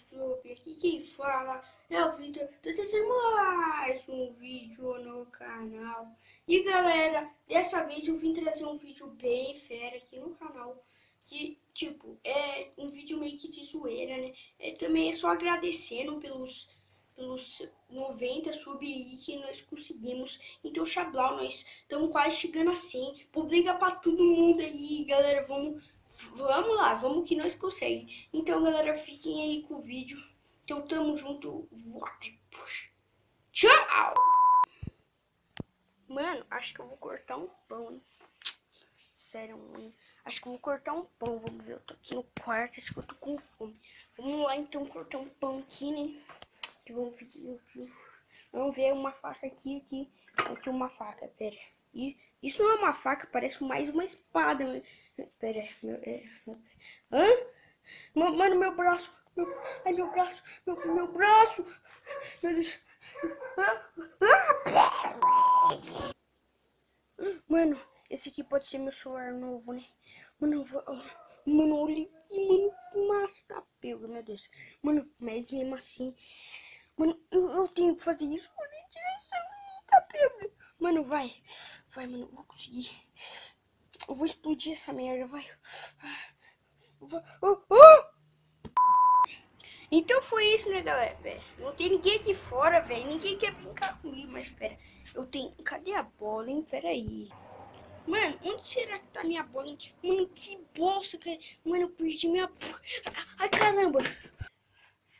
YouTube, aqui quem fala é o Vitor, tô trazendo mais um vídeo no canal. E galera, dessa vez eu vim trazer um vídeo bem fera aqui no canal. Que tipo, é um vídeo meio que de zoeira, né? Também é só agradecendo pelos 90 sub aí que nós conseguimos. Então, Xablau, nós estamos quase chegando a 100. Publica pra todo mundo aí, galera. Vamos lá, vamos que nós conseguimos. Então, galera, fiquem aí com o vídeo. Então, tamo junto. Tchau! Mano, acho que eu vou cortar um pão, hein? Sério, mano. Acho que eu vou cortar um pão. Vamos ver, eu tô aqui no quarto, acho que eu tô com fome. Vamos lá, então, cortar um pão aqui, né? Que vamos ver uma faca aqui. Aqui uma faca, pera. Isso não é uma faca, parece mais uma espada. Pera, hã? Mano, meu braço. Ai, meu braço. Meu braço. Meu Deus. Mano, esse aqui pode ser meu celular novo, né? Mano, mano, olha aqui, mano, que massa. Tá pego, meu Deus. Mano, mas mesmo assim... Mano, eu tenho que fazer isso, mano, em direção aí, tá pego. Mano, vai, mano, eu vou conseguir. Eu vou explodir essa merda, vai. Então foi isso, né, galera? Não tem ninguém aqui fora, velho. Ninguém quer brincar comigo, mas pera. Eu tenho... Cadê a bola, hein? Pera aí. Mano, onde será que tá minha bola, hein? Mano, que bosta, cara. Mano, eu perdi minha... Ai, caramba.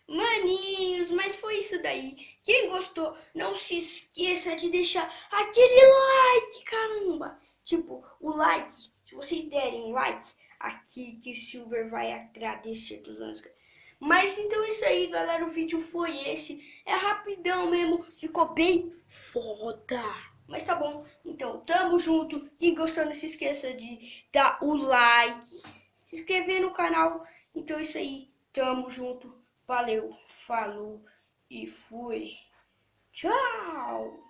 Maninhos, mas foi isso daí. Quem gostou, não se esqueça de deixar aquele like, caramba. Tipo, o like, se vocês derem um like, aqui que o Silver vai agradecer dos anos. Mas então é isso aí, galera, o vídeo foi esse. É rapidão mesmo, ficou bem foda. Mas tá bom, então tamo junto. Quem gostou, não se esqueça de dar o like, se inscrever no canal. Então é isso aí, tamo junto. Valeu, falou e fui. Tchau!